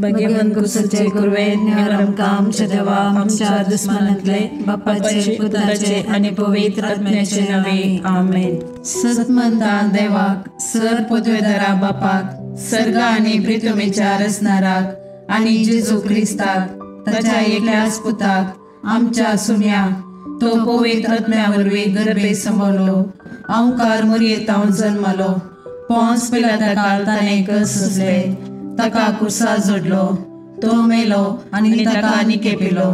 भगवंत कुसचे कुरवे निवरम काम देवा आमच्या दुश्मनांतले बापाचे पुत्राचे आणि पवित्र आत्म्याचे नावे आमेन। सतमंता देवाक सर पदवेदारा बापाक सर्ग आणि पृथ्वीच्या रचणाराक आणि जेजू ख्रिस्ताक ताच्या एकल्याच पुताक आमच्या सुम्याक तो पवित्र आत्म्यावरवी गर्भे संभवलो ओंकार मरियेतावन जन्मलो पोंस पिलाताकाल ताणे कसले ताका कुर्सा जोडलो तो मेलो आणि ताका निकेपिलो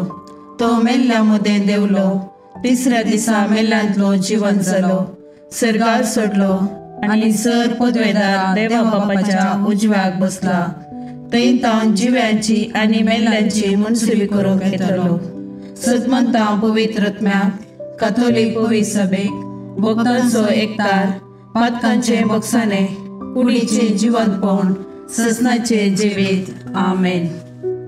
तो मेल्ल्या मुदे देवलो तिसऱ्या दिसा मेल्ल्यांतलो जीवन जालो सर्गार सोडलो आणि सर पदवेदार देवा बापाच्या उजव्याक बसला थंय तावन जिव्यांची आणि मेल्ल्यांची मुनसिबी करूंक येतलो। सतमंता पवित्र आत्म्याक कॅथोलिक पवित्र सभेक भक्तांचो एकतार पातकांचे बक्षाने कुडीचे जिवंतपण ससनाचे जिवीत आमेन।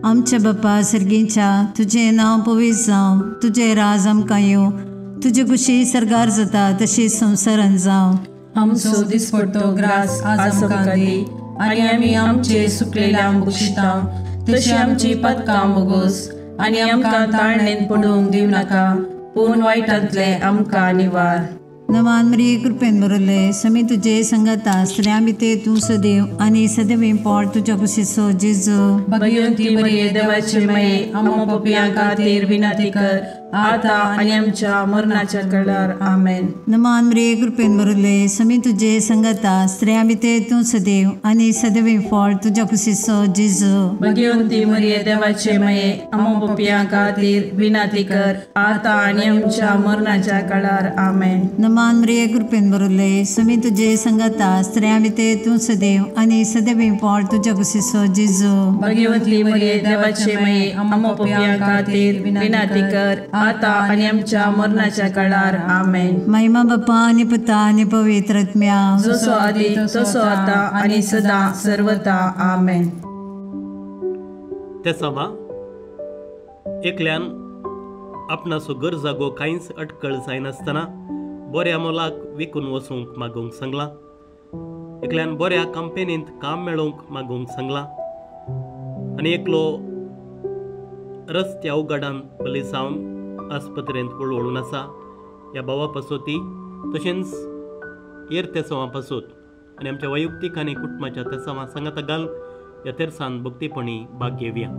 आमच्या बापा सर्गींच्या तुझे नाव पवित्र जावं तुझे राज आमकां येवं तुझे कुशी सरगार जाता तशी संवसारान जावं। आमचो दिसपट्टो ग्रास आज आमकां दी आणि आमी आमचे सुकलेल्यांक बक्षिता तशी आमची पदकां बोगोस आणि आमकां ताळणेन पडूंक दिव नाका पूण वायटांतले आमकां निवार। नमान मरिये कृपेन बरले समी तुझे संगता स्त्रियां भितर तूं सदैव आणि सदैव पोट तुझ्या कुशीचो जेजू। भगवंती मरिये देवाचे माये आमो पापियां खातीर विनंती कर आता आणि आमच्या मरणाच्या काळार आमेन। नमान मरिये कृपेन बरले समी तुझे संगता स्त्रियां भितर तूं सदैव आणि सदैव पोट तुझ्या कुशीचो जेजू। भगवंती मरिये देवाचे माये आमो पापियां खातीर विनंती कर आता आणि आमच्या मरणाच्या काळार आमेन। नमान मरिये कृपेन बरले समी तुझे संगता स्त्रियां भितर तूं सदैव आणि सदैव पोट तुझ्या कुशीचो जेजू। भगवंती मरिये देवाचे माये आमो पापियां खातीर विनंती कर आता आणि आमच्या मरणाच्या काळार आमेन। महिमा बापा आणि पुता आणि पवित्र आत्म्या जसो आदी तसो आता आणि सदा सर्वदा आमेन। ते सभा एकल्यान आपणाचो गरजागो कांयच अटकळ जायनासतना बऱ्या मोलाक विकून वचूंक मागूंक सांगला। एकल्यान बऱ्या कंपनींत काम मेळोवंक मागूंक सांगला आनी एकलो रस्त्या उगडान पली जावन आस्पत्रेंत वळवळून आसा। ह्या भावा पासोती तशेंच हेर तेसांवा पासोत आनी आमच्या वैयक्तीक आनी कुटुंबाच्या तेसांवा सांगाता घाल ह्या तेर्सान भक्तीपणी भाग घेवया।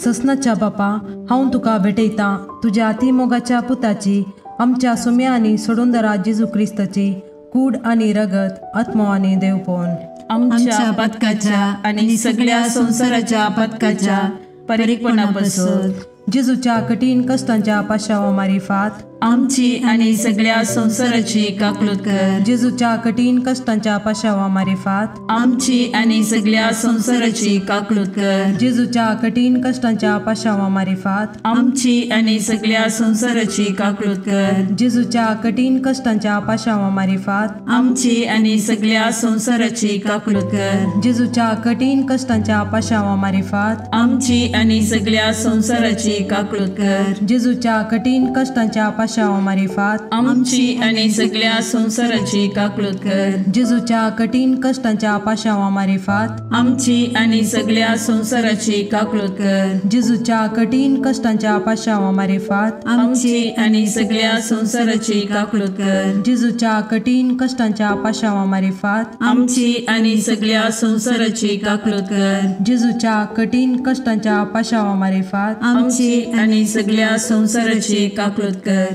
ससनाच्या बापा हांव तुका भेटयतां तुज्या अतिमोगाच्या पुताची आमच्या सुम्या आनी सोडूनदरा जेजू क्रिस्ताची कूड आनी रगत आत्मो आनी देवपण आमच्या पदकाच्या आणि सगळ्या संसाराच्या पदकाच्या परीकपणा पासून जेजूच्या कठीण कष्टांच्या पाशावा मारिफात आमची आणि सगळ्या संसाराची काकलूत कर। जेजूच्या कठीण कष्टांच्या पाशावा मारिफात आमची आणि सगळ्या संसाराची काकलूत कर। जेजूच्या कठीण कष्टांच्या पाशावा मारिफात आमची आणि सगळ्या संसाराची काकलूत कर। जेजूच्या कठीण कष्टांच्या पाशावा मारिफात आमची आणि सगळ्या संसाराची काकलूत कर। जेजूच्या कठीण कष्टांच्या पाशावा मारिफात आमची आणि सगळ्या संसाराची काकलूत कर। जेजूच्या कठीण कष्टांच्या पाशावा मारिफात आमची आणि सगळ्या संसाराची काकलूत कर। जेजूच्या कठीण कष्टांच्या पाशावा मारिफात आमची आणि सगळ्या संसाराची काकलूत कर। जेजूच्या कठीण कष्टांच्या पाशावा मारिफात आमची आणि सगळ्या संसाराची काकलूत कर। जेजूच्या कठीण कष्टांच्या पाशावा मारिफात आमची आणि सगळ्या संसाराची काकलूत कर। जेजूच्या कठीण कष्टांच्या पाशावा मारिफात आमची आणि सगळ्या संसाराची काकलूत कर।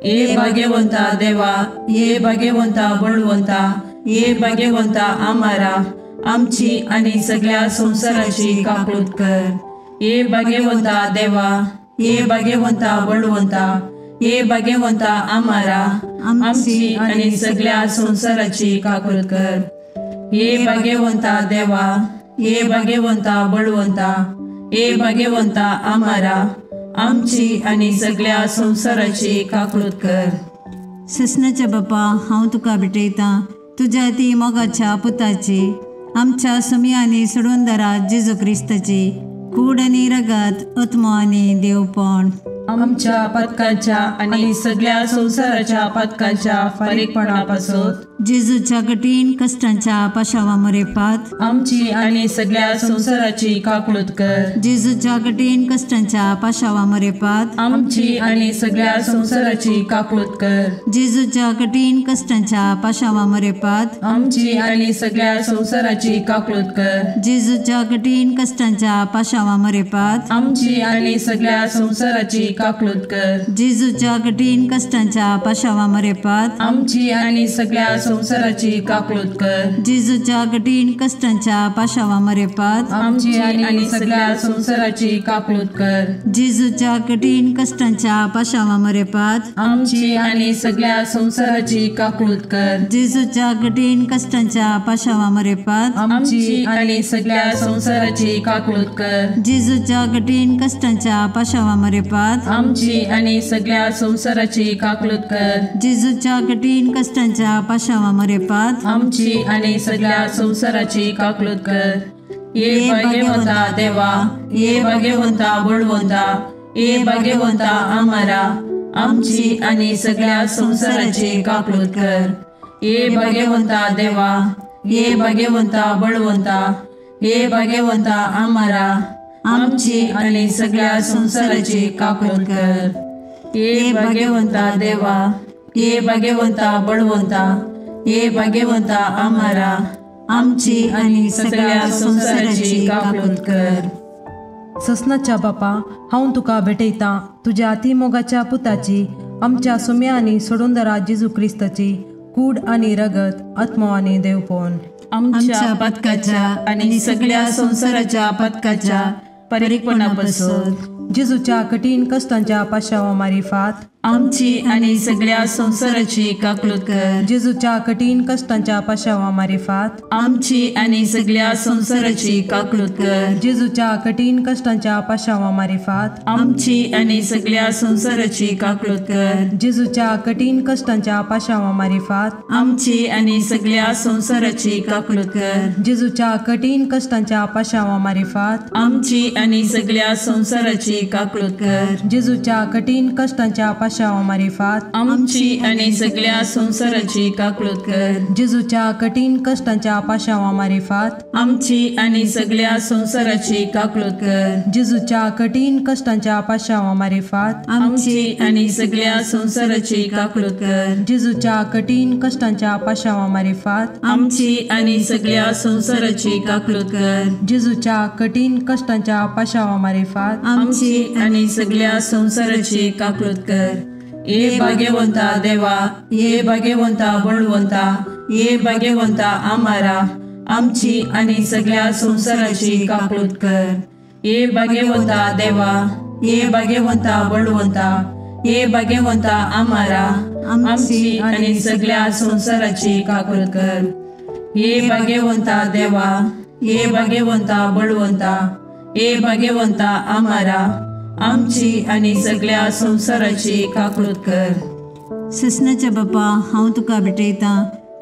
ये भाग्यवंता देवा ये भाग्यवंता बळवंता ये भाग्यवंता आम्हारा आमची आणि सगळ्या संसाराची काकलूत कर। ये भाग्यवंता देवा ये भाग्यवंता बळवंता ये भाग्यवंता आम्हारा आमची आणि सगळ्या संसाराची काकलूत कर। ये भाग्यवंता देवा ये भाग्यवंता बळवंता ये भाग्यवंता आम्हारा आमची आणि सगळ्या संसाराची काकलूत कर। ससनाच्या बापा हांव तुका भेटयतां तुज्या ती मोगाच्या पुताची आमच्या सुम्या आनी सोडूनदरा जेजू क्रिस्ताची कूड आनी रगत आत्मो आनी देवपण आमच्या पथकाच्या आणि सगळ्या संसाराच्या पथकाच्या फारीकपणापासून जेजूच्या कठीण कष्टांच्या पाशावामरेपात आमची आणि सगळ्या संसाराची काकूळत कर. जेजूच्या कठीण कष्टांच्या पाशावामरेपात आमची आणि सगळ्या संसाराची काकूळत कर. जेजूच्या कठीण कष्टांच्या पाशावामरेपात आमची आणि सगळ्या संसाराची काकूळत कर. जेजूच्या कठीण कष्टांच्या पाशावामरेपात आमची आणि सगळ्या संसाराची काकूळत कर. जेजूच्या कठीण कष्टांच्या पाशावामरेपात आमची आणि सगळ्या संसाराची काकूळत कर. जेजूच्या कठीण कष्टांच्या पाशावामरेपात आमची आणि सगळ्या संसाराची काकूळत कर. जेजूच्या कठीण कष्टांच्या पाशावामरेपात आमची आणि सगळ्या संसाराची काकूळत कर. जेजूच्या कठीण कष्टांच्या पाशावामरेपात आमची आणि सगळ्या संसाराची काकूळत कर. जेजूच्या कठीण कष्टांच्या पाशावामरेपात आमची आणि सगळ्या संसाराची काकूळत कर. जेजूच्या कठीण कष्टांच्या पाशावामरेपात आमची आणि सगळ्या संसाराची काकूळत कर. ये भाग्यवंता देवा, ये भाग्यवंता बळवंता, ये भाग्यवंता आम्हारा, आमची आणि सगळ्या संसाराची काकूळत कर. ये भाग्यवंता देवा, ये भाग्यवंता बळवंता, ये भाग्यवंता आम्हारा, आमची आणि सगळ्या संसाराची काकूळत कर. ये भाग्यवंता देवा, ये भाग्यवंता बळवंता, ये भाग्यवंता आम्हारा, आमची आणि सगळ्या संसाराची काकूळत कर. ससनाच्या बापा, हांव तुका भेटयता तुज्या अतिमोगाच्या पुताची, आमच्या सुम्या आनी सोडूंदरा जेजू क्रिस्ताची कूड आनी रगत आत्मो आनी देवपण आमच्या पथकाच्या आणि सगळ्या संसाराच्या पथकाच्या फारीकपणापासून जेजूच्या कठीण कष्टांच्या पाशावामारिफात आमची आणि सगळ्या संसाराची काकूळत कर. जेजूच्या कठीण कष्टांच्या पाशावामारिफात आमची आणि सगळ्या संसाराची काकूळत कर. जेजूच्या कठीण कष्टांच्या पाशावामारिफात आमची आणि सगळ्या संसाराची काकूळत कर. जेजूच्या कठीण कष्टांच्या पाशावामारिफात आमची आणि सगळ्या संसाराची काकूळत कर. जेजूच्या कठीण कष्टांच्या पाशावामारिफात आमची आणि सगळ्या संसाराची काकूळत कर. जेजूच्या कठीण कष्टांच्या पाशावामारिफात आमची आणि सगळ्या संसाराची काकूळत कर. जेजूच्या कठीण कष्टांच्या पाशावामारिफात आमची आणि सगळ्या संसाराची काकूळत कर. जेजूच्या कठीण कष्टांच्या पाशावामारिफात आमची आणि सगळ्या संसाराची काकूळत कर. जेजूच्या कठीण कष्टांच्या पाशावामारिफात आमची आणि सगळ्या संसाराची काकूळत कर. जेजूच्या कठीण कष्टांच्या पाशावामारिफात आमची आणि सगळ्या संसाराची काकूळत कर. ये भाग्यवंता देवा, ये भाग्यवंता बळवंता, ये भाग्यवंता आम्हारा, आमची आणि सगळ्या संसाराची काकूळत कर. ये भाग्यवंता देवा, ये भाग्यवंता बळवंता, ये भाग्यवंता आम्हारा, आमची आणि सगळ्या संसाराची काकूळत कर. ये भाग्यवंता देवा, ये भाग्यवंता बळवंता, ये भाग्यवंता आम्हारा, आमची आणि सगळ्या संसाराची काकूळत कर. ससनाच्या बापा, हांव तुका भेटयता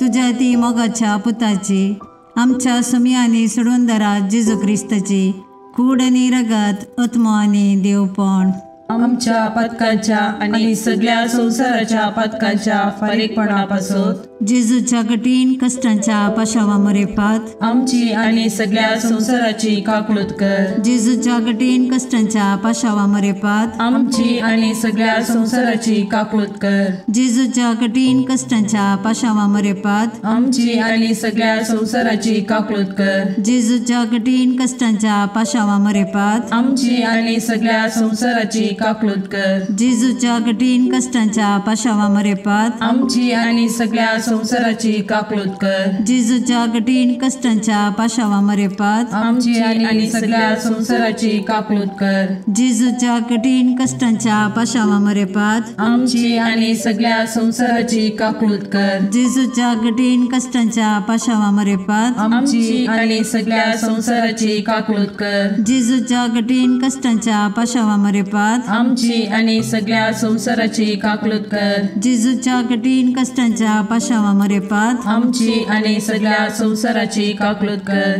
तुज्या ती मोगाच्या पुताची, आमच्या सुम्या आनी सोडूंदरा जेजू क्रिस्ताची कूड आनी रगत आत्मो आनी देवपण आमच्या पथकाच्या आणि सगळ्या संसाराच्या पथकाच्या फारीकपणापासून जेजूच्या कठीण कष्टांच्या पाशावामरेपात आमची आणि सगळ्या संसाराची काकूळत कर. जेजूच्या कठीण कष्टांच्या पाशावामरेपात आमची आणि सगळ्या संसाराची काकूळत कर. जेजूच्या कठीण कष्टांच्या पाशावामरेपात आमची आणि सगळ्या संसाराची काकूळत कर. जेजूच्या कठीण कष्टांच्या पाशावामरेपात आमची आणि सगळ्या संसाराची काकूळत कर. जेजूच्या कठीण कष्टांच्या पाशावामरेपात आमची आणि सगळ्या संसाराची काकूळत कर. जेजूच्या कठीण कष्टांच्या पाशावामरेपात आमची आणि सगळ्या संसाराची काकूळत कर. जेजूच्या कठीण कष्टांच्या पाशावामरेपात आमची आणि सगळ्या संसाराची काकूळत कर. जेजूच्या कठीण कष्टांच्या पाशावामरेपात आमची आणि सगळ्या संसाराची काकूळत कर. जेजूच्या कठीण कष्टांच्या पाशावामरेपात आमची आणि सगळ्या संसाराची काकूळत कर. जेजूच्या कठीण कष्टांच्या पाशावामरेपात आमची आणि सगळ्या संसाराची काकूळत कर.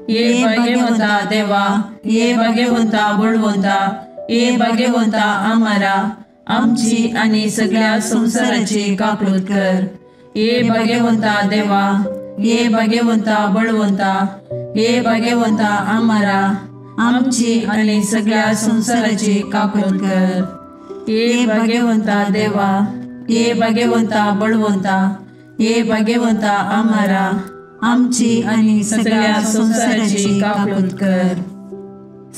ये भाग्यवंता देवा, ये भाग्यवंता बळवंता, ये भाग्यवंता आम्हारा आमची आणि सगळ्या संसाराची काकूळट कर. ये भाग्यवंता देवा, ये भाग्यवंता बळवंता, ये भाग्यवंता आम्हारा आमची आणि सगळ्या संसाराची काकूळट कर. ये भाग्यवंता देवा, ये भाग्यवंता बळवंता, ये भाग्यवंता आम्हारा आमची आणि सगळ्या संसाराची काकूळट कर.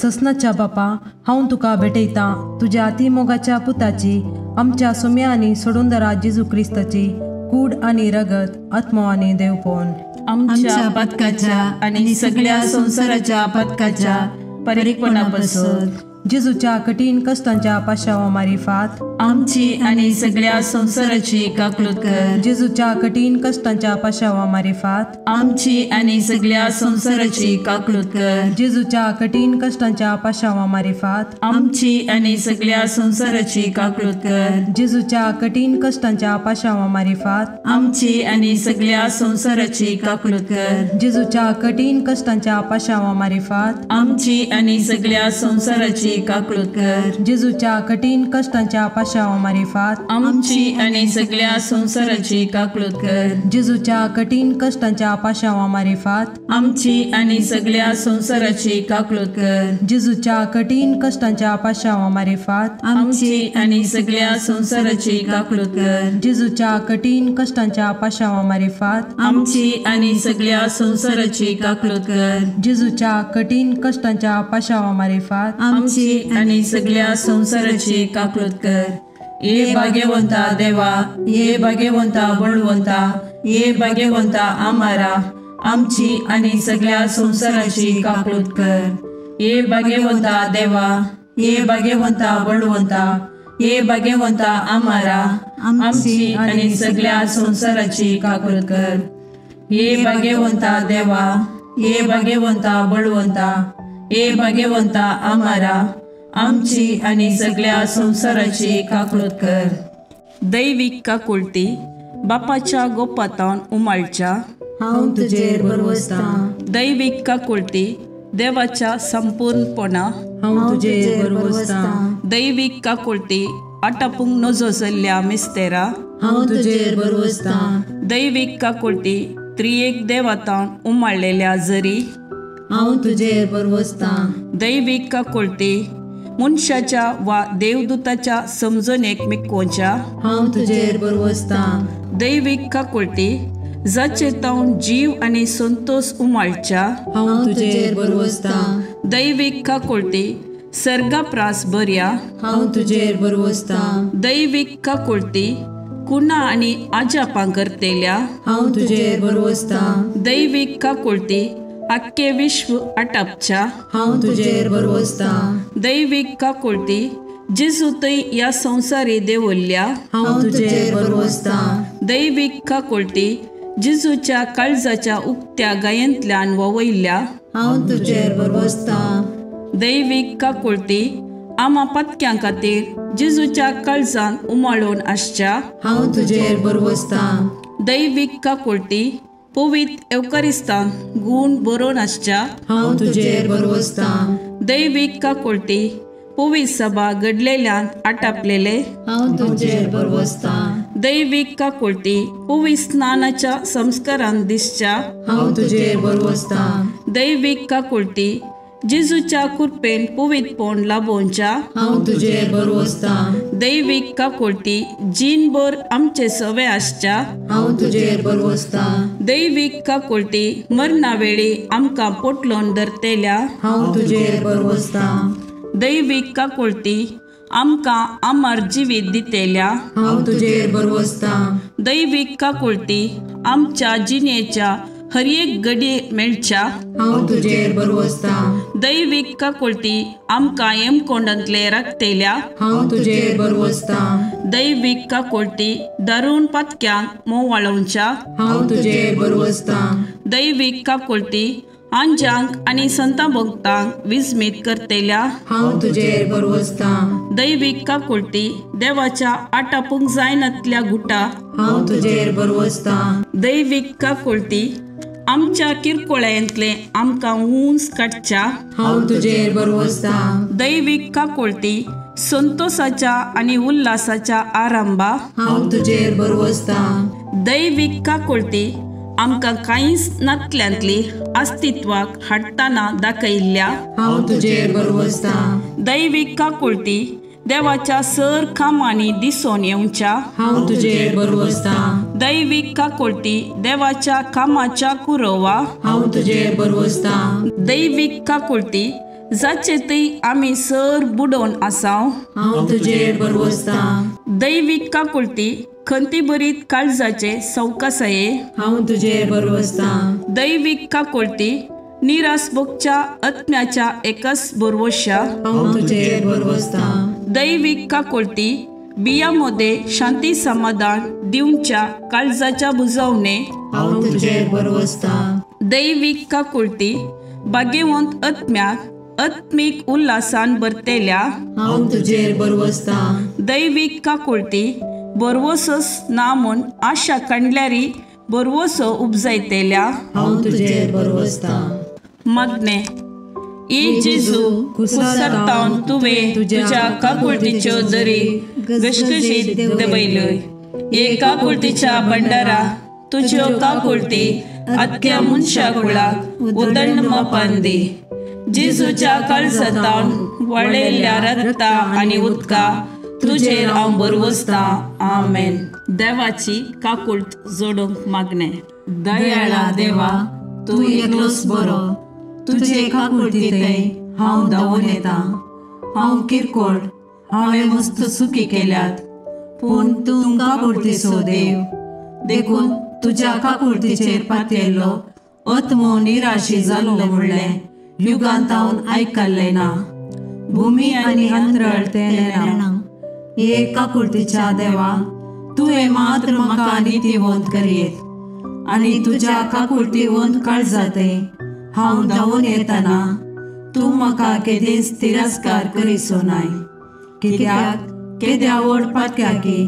ससनाच्या बापा, हांव तुका भेटयता तुज्या अतिमोगाच्या पुताची, आमच्या सुम्या आनी सोडूंदरा जेजू क्रिस्ताची कूड आनी रगत, आत्मो आनी देवपण. आमच्या पदकाच्या आणि सगळ्या संसाराच्या पदकाच्या परीकपणापासून जेजूच्या कठीण कष्टांच्या पाशावा मारिफात आमची आणि सगळ्या संसाराची काकूळट कर. जेजूच्या कठीण कष्टांच्या पाशावा मारिफात आमची आणि सगळ्या संसाराची काकूळट कर. जेजूच्या कठीण कष्टांच्या पाशावा मारिफात आमची आणि सगळ्या संसाराची काकूळट कर. जेजूच्या कठीण कष्टांच्या पाशावा मारिफात आमची आणि सगळ्या संसाराची काकूळट कर. जेजूच्या कठीण कष्टांच्या पाशावा मारिफात आमची आणि सगळ्या संसाराची काकूळट कर. जेजूच्या कठीण कष्टांच्या पाशावा मारिफात आमची आणि सगळ्या संसाराची काकूळट कर. जेजूच्या कठीण कष्टांच्या पाशावा मारिफात आमची आणि सगळ्या संसाराची काकूळट कर. जेजूच्या कठीण कष्टांच्या पाशावा मारिफात आमची आणि सगळ्या संसाराची काकूळट कर. जेजूच्या कठीण कष्टांच्या पाशावा मारिफात आमची आणि सगळ्या संसाराची काकूळट कर. जेजूच्या कठीण कष्टांच्या पाशावा मारिफात आमची आणि सगळ्या संसाराची काकूळट कर. ये भाग्यवंता देवा, ये भाग्यवंता बळवंता, ये भाग्यवंता आम्हारा आमची आणि सगळ्या संसाराची काकूळट कर. ये भाग्यवंता देवा, ये भाग्यवंता बळवंता, ये भाग्यवंता आम्हारा आमची आणि सगळ्या संसाराची काकूळट कर. ये भाग्यवंता देवा, ये भाग्यवंता बळवंता, ये भाग्यवंता आम्हारा आमची आणि सगळ्या संसाराची काकूळट कर. दैविक काकूळटी बापाच्या गोपातान उमाळच्या हांव तुजेर बरवसता. दैविक काकूळटी देवाच्या संपूर्णपणा हांव तुजेर बरवसता. दैविक काकूळटी आटापूंक नजो जाल्ल्या मिस्तेरा हांव तुजेर बरवसता. दैविक काकूळटी त्रिएक देवातान उमाळलेल्या जरी हांव तुजेर बरवसता. दैविक काकूळटी मनशाच्या वा देवदूताच्या समजणेक मिकोवच्या हांव तुजेर बरवसता. दैविक काकूळटी जाचे तावन जीव आणि संतोष उमाळच्या हांव तुजेर बरवसता. दैविक काकूळटी सर्गाप्रास बऱ्या हांव तुजेर बरवसता. दैविक काकूळटी कुणा आणि आजापां करतेल्या हांव तुजेर बरवसता. दैविक काकूळटी आख्खे विश्व आटापच्या हांव तुजेर बरवसता. दैविक काकूळटी जेजू थंय ह्या संवसारी देवल्ल्या हांव तुजेर बरवसता. दैविक काकूळटी जेजूच्या काळजाच्या उक्त्या गायंतल्यान ववयल्या हांव तुजेर बरवसता. दैविक काकूळटी आमा पत्क्यां खातीर जेजूच्या काळजान उमाळून आसच्या हांव तुजेर बरवसता. दैविक काकूळटी पवित्र एवकारिस्तान गूण बरोवन आसच्या हांव तुजेर बरवसता. दैविक काकूळटी पवित्र सभा घडलेल्यान आटापलेले हांव तुजेर बरवसता. दैविक काकूळटी पवित्र स्नानाच्या संस्कारान दिसच्या हांव तुजेर बरवसता. दैविक काकूळटी जेजूच्या कृपेन पवित्रपण लाभोवच्या हांव तुजेर बरवसता. दैविक काकूळटी जीनभर आमचे सवे आसच्या हांव तुजेर बरवसता. दैविक काकूळटी मरणा वेळी आमकां पोटलोन धरतेल्या हांव तुजेर बरवसता. दैविक काकूळटी आमकां आमार जिवीत दितेल्या हांव तुजेर बरवसता. दैविक काकूळटी आमच्या जिणेच्या हर एक घडये मेळच्या हांव तुजेर बरवसता. दैविक काकूळटी आमकां हेमकोंडांतले राखतेल्या हांव तुजेर बरवसता. दैविक काकूळटी दारूण पत्क्यांक मोव वाळोवच्या हांव तुजेर बरवसता. दैविक काकूळटी आंजांक आनी संतां भक्तांक विस्मीत करतेल्या हांव तुजेर बरवसता. दैविक काकूळटी देवाच्या आटापूंक जायनातल्या गुटा हांव तुजेर बरवसता. दैविक काकूळटी आमच्या किरकोळ्यांतले आमकां ऊंच काडच्या हांव तुजेर बरवसता. दैवीक काकुळटी संतोषाच्या आणि उल्हासाच्या आरंभा हांव तुजेर बरवसता. दैवीक काकुळटी आमकां कांयच नातल्यांतली अस्तित्वाक हाडटाना दाखयल्ल्या हांव तुजेर बरवसता. दैवीक काकुळटी देवाच्या सर कामांनी दिसून येवच्या हांव तुजेर बरवसता. दैवीक काकुळटी देवाच्या कामाच्या कुरवा हांव तुजेर बरवसता. दैवीक काकुळटी जाचेतय आमी सर बुडोवन आसाव हांव तुजेर बरवसता. दैवीक काकुळटी खंती बरीत काळजाचे सवकासये हांव तुजेर बरवसता. दैवीक काकुळटी निरासभोगच्या आत्म्याच्या एकच बरवश्या हांव तुजेर बरवसता. दैवीक काकुळटी बियामध्ये शांती समाधान दिवच्या काळजाच्या बुजवणे हांव तुजेर बरवसता. दैवीक काकुळटी भाग्यवंत आत्म्याक आत्मिक उल्हासान भरतेल्या हांव तुजेर बरवसता. दैवीक काकुळटी बरवसोस ना म्हूण आशा काडल्यारी बरवसो उपजायतेल्या हांव तुजेर बरवसता. मागणे ई जेजू कुसरतावन तुवें तुज्या काकुळटीच्यो दरी गशगशीत दबयल्योय. हे काकुळटीच्या भंडारा तुज्यो काकुळटी आख्या मनशा कुळाक उदंड मोपान दी. जेजूच्या काळजातावन वळयल्ल्या रक्ता आनी उदका तुजेर हांव बरवसता. आमेन. देवाची काकुळट जोडूंक मागणे. दयाळा देवा, तूं एकलोच बरो. तुजे काकुळटीतय हांव धांवून येता. हांव किरकोळ, हांवें मस्त चुकी केल्यात, पूण तूं काकुळटीचो देव. देखून तुज्या काकुळटीचेर पातयल्लो आत्मो निराशी जाल्लो म्हणलें युगांतावन आयकल्लें ना. भुमी आनी अंतराळ तें ना. हे काकुळटीच्या देवा, तुवें मात्र म्हाका नितीवंत करयेत. आनी तुज्या काकुळटीवंत काळजातय हांव धांवून येतना तूं म्हाका केदेंच तिरस्कार करिसो नाय. कित्याक केद्या व्हड पातक्याकी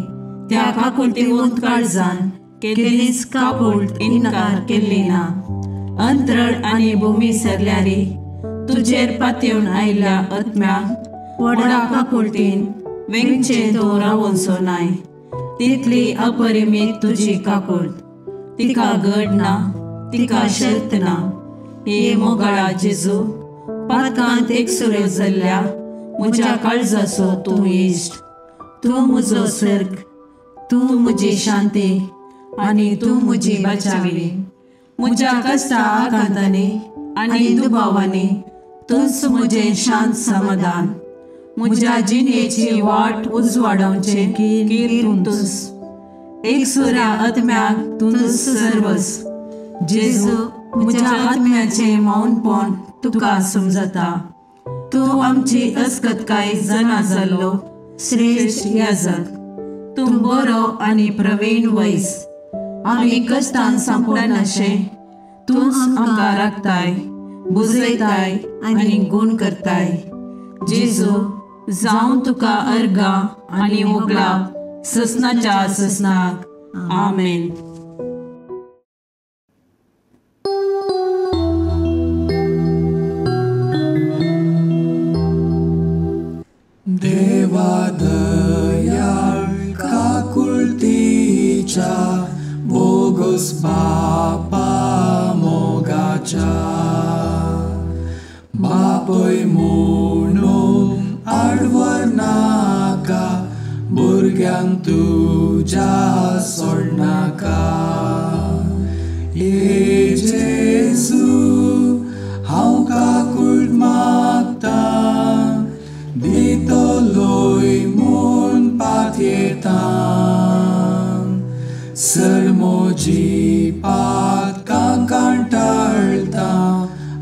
त्या काकुळटीवंत काळजान केदेंच काकुळट इन्कार केल्ली ना. अंतराळ आनी भुमी सरल्यारी तुजेर पातयेवन आयिल्ल्या आत्म्याक व्हडा काकुळटीन वेंगचें तो रावोनसो नाय. तितली अपरिमीत तुजी काकुळट. तिका घड ना, तिका शर्त ना. हे मोगाळा जेजू, पातकांत एकसुरे जाल्ल्या म्हज्या काळजाचो तूं इश्ट. तूं म्हजो सर्ग, तूं म्हजी शांती आनी तूं म्हजी बचावी. म्हज्या कश्टा आकांतांनी आनी दुबावांनी तूंच म्हजें शांत समाधान. म्हज्या जिणेची वाट उजवाडोवचें कीर तूंच. एकसुऱ्या आत्म्याक तूंच सर्वस. जेजू, म्हज्या आत्म्याचें मौनपण तुका समजता. तूं आमची अस्कतकाय जना जाल्लो श्रेश्ठ याजक. तूं बरो आनी प्रवीण वैस. आमी कश्टान सांपडनाशें तूंच आमकां राखताय, बुजयताय आनी गूण करताय. जेजू, जावं तुका अर्गा आनी मोगलाप ससनाच्या ससनाक. आमेन. देवा दयाळ काकुळटीच्या बोगस बापा मोगाच्या. बापय म्हणून आडवर नाका, भुरग्यांक तुज्या सोडनाका. हे जेजू, हांव काकुळट मागता. दितलोय म्हूण पातयेता. सर म्हजी पातकां कांटाळटा.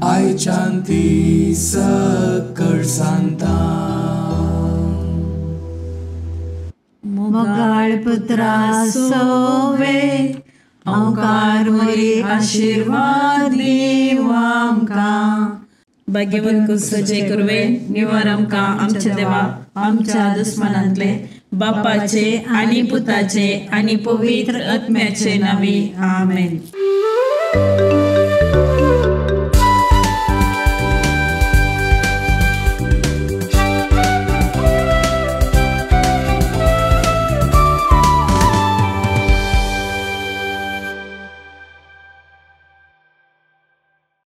आयच्यान ती सकळ सांगता. मोगाळ पुत्रा सोवे ओंकार मरी आशीर्वाद दीव आमकां. भाग्यवंत कुसचे कुरवे निवार आमकां आमच्या देवा आमच्या दुस्मनांतले बापाचे आनी पुताचे आनी पवित्र आत्म्याचे नावी. आमेन.